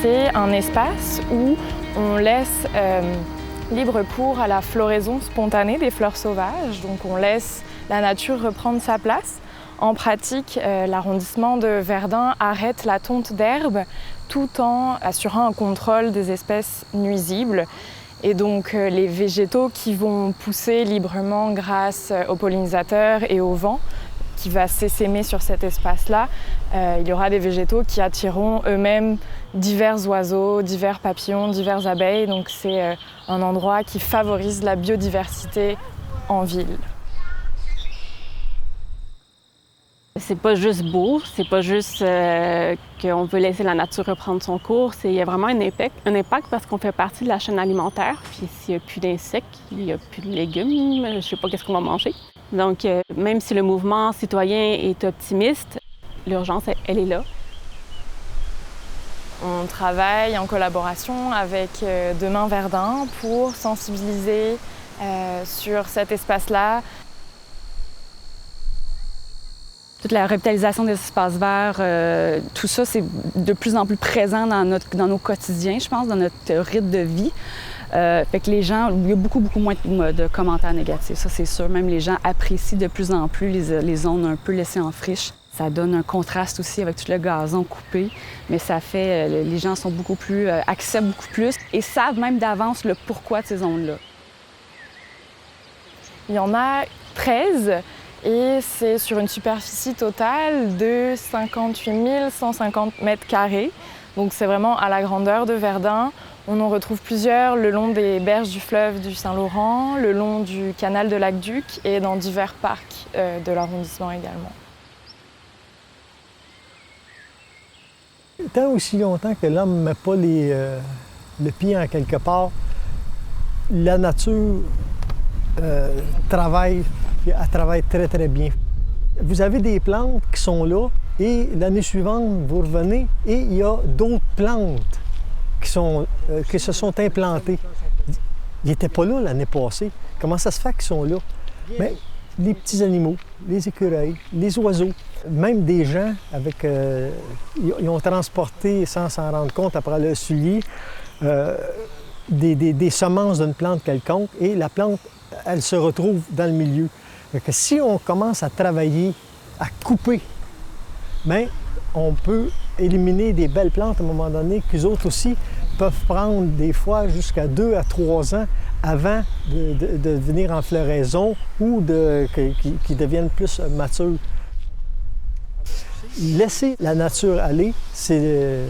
c'est un espace où on laisse libre cours à la floraison spontanée des fleurs sauvages. Donc on laisse la nature reprendre sa place. En pratique, l'arrondissement de Verdun arrête la tonte d'herbe tout en assurant un contrôle des espèces nuisibles. Et donc les végétaux qui vont pousser librement grâce aux pollinisateurs et au vent qui va s'essaimer sur cet espace-là, il y aura des végétaux qui attireront eux-mêmes divers oiseaux, divers papillons, diverses abeilles. Donc c'est un endroit qui favorise la biodiversité en ville. C'est pas juste beau, c'est pas juste qu'on peut laisser la nature reprendre son cours. Il y a vraiment un impact parce qu'on fait partie de la chaîne alimentaire. Puis s'il n'y a plus d'insectes, il n'y a plus de légumes, je sais pas qu'est-ce qu'on va manger. Donc même si le mouvement citoyen est optimiste, l'urgence, elle est là. On travaille en collaboration avec Demain Verdun pour sensibiliser sur cet espace-là. Toute la revitalisation des espaces verts, tout ça, c'est de plus en plus présent dans nos quotidiens, je pense, dans notre rythme de vie. Fait que les gens, il y a beaucoup moins de commentaires négatifs, ça c'est sûr. Même les gens apprécient de plus en plus les zones un peu laissées en friche. Ça donne un contraste aussi avec tout le gazon coupé, mais ça fait, les gens sont beaucoup plus, acceptent beaucoup plus et savent même d'avance le pourquoi de ces zones-là. Il y en a 13 et c'est sur une superficie totale de 58 150 mètres carrés. Donc c'est vraiment à la grandeur de Verdun. On en retrouve plusieurs le long des berges du fleuve du Saint-Laurent, le long du canal de Lac-Duc et dans divers parcs de l'arrondissement également. Tant aussi longtemps que l'homme ne met pas le pied en quelque part, la nature travaille, puis elle travaille très, très bien. Vous avez des plantes qui sont là et l'année suivante, vous revenez et il y a d'autres plantes qui se sont implantées. Ils n'étaient pas là l'année passée. Comment ça se fait qu'ils sont là? Bien, les petits animaux, les écureuils, les oiseaux, même des gens ils ont transporté, sans s'en rendre compte, après le soulier, des semences d'une plante quelconque et la plante, elle se retrouve dans le milieu. Donc, si on commence à travailler, à couper, bien, on peut éliminer des belles plantes à un moment donné qu'eux autres aussi peuvent prendre des fois jusqu'à 2 à 3 ans avant de venir en floraison ou qui deviennent plus matures. Laisser la nature aller, c'est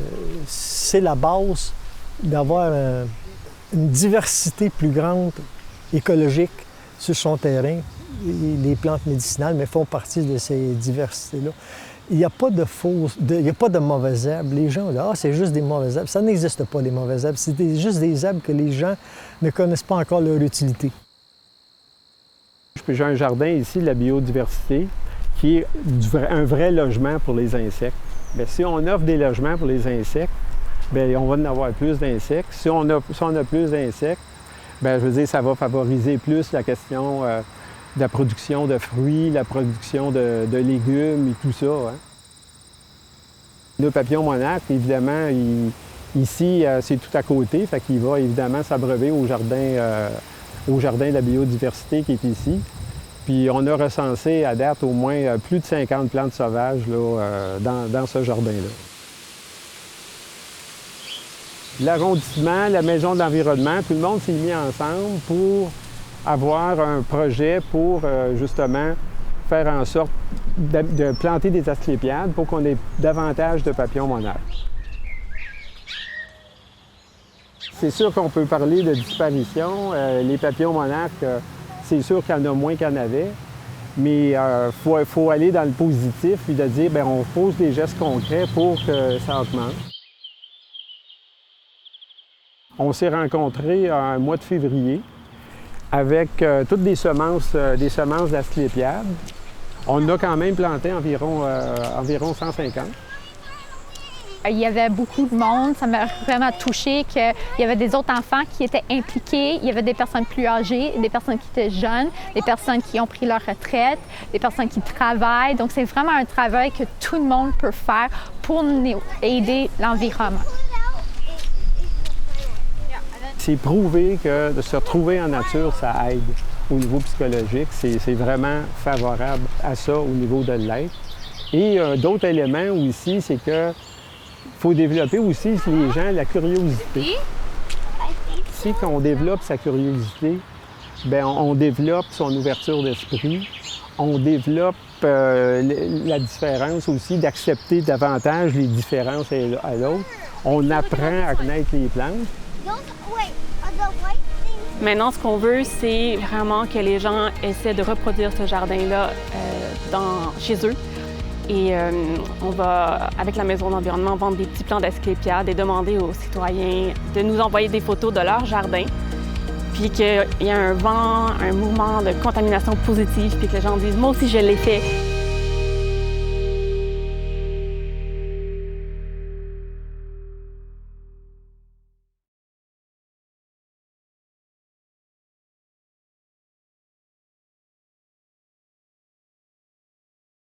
la base d'avoir une diversité plus grande écologique sur son terrain. Les plantes médicinales mais font partie de ces diversités-là. Il n'y a pas de mauvaises herbes. Les gens, là, c'est juste des mauvaises herbes. Ça n'existe pas, les mauvaises herbes. C'est juste des herbes que les gens ne connaissent pas encore leur utilité. J'ai un jardin ici, de la biodiversité, qui est un vrai logement pour les insectes. Bien, si on offre des logements pour les insectes, bien, on va en avoir plus d'insectes. Si on a plus d'insectes, bien, je veux dire, ça va favoriser plus la question de la production de fruits, la production de légumes et tout ça. Hein. Le papillon monarque, évidemment, ici, c'est tout à côté, fait qu'il va évidemment s'abreuver au jardin de la biodiversité qui est ici. Puis on a recensé à date au moins plus de 50 plantes sauvages là, dans ce jardin-là. L'arrondissement, la maison de l'environnement, tout le monde s'est mis ensemble pour avoir un projet pour justement faire en sorte de planter des asclépiades pour qu'on ait davantage de papillons monarques. C'est sûr qu'on peut parler de disparition. Les papillons monarques, c'est sûr qu'il y en a moins qu'il y en avait, mais il faut aller dans le positif et de dire bien, on pose des gestes concrets pour que ça augmente. On s'est rencontrés en mois de février avec toutes des semences d'asclépiades. On a quand même planté environ 150. Il y avait beaucoup de monde, ça m'a vraiment touchée qu'il y avait des autres enfants qui étaient impliqués, il y avait des personnes plus âgées, des personnes qui étaient jeunes, des personnes qui ont pris leur retraite, des personnes qui travaillent. Donc c'est vraiment un travail que tout le monde peut faire pour aider l'environnement. c'est prouvé que de se retrouver en nature, ça aide au niveau psychologique. C'est vraiment favorable à ça au niveau de l'être. Et d'autres éléments aussi, c'est que faut développer aussi les gens la curiosité. Si on développe sa curiosité, bien, on développe son ouverture d'esprit, on développe la différence aussi, d'accepter davantage les différences à l'autre. On apprend à connaître les plantes. Maintenant, ce qu'on veut, c'est vraiment que les gens essaient de reproduire ce jardin-là chez eux. Et on va, avec la Maison d'environnement, vendre des petits plants d'asclépiades et demander aux citoyens de nous envoyer des photos de leur jardin, puis qu'il y a un vent, un mouvement de contamination positive, puis que les gens disent « Moi aussi, je l'ai fait,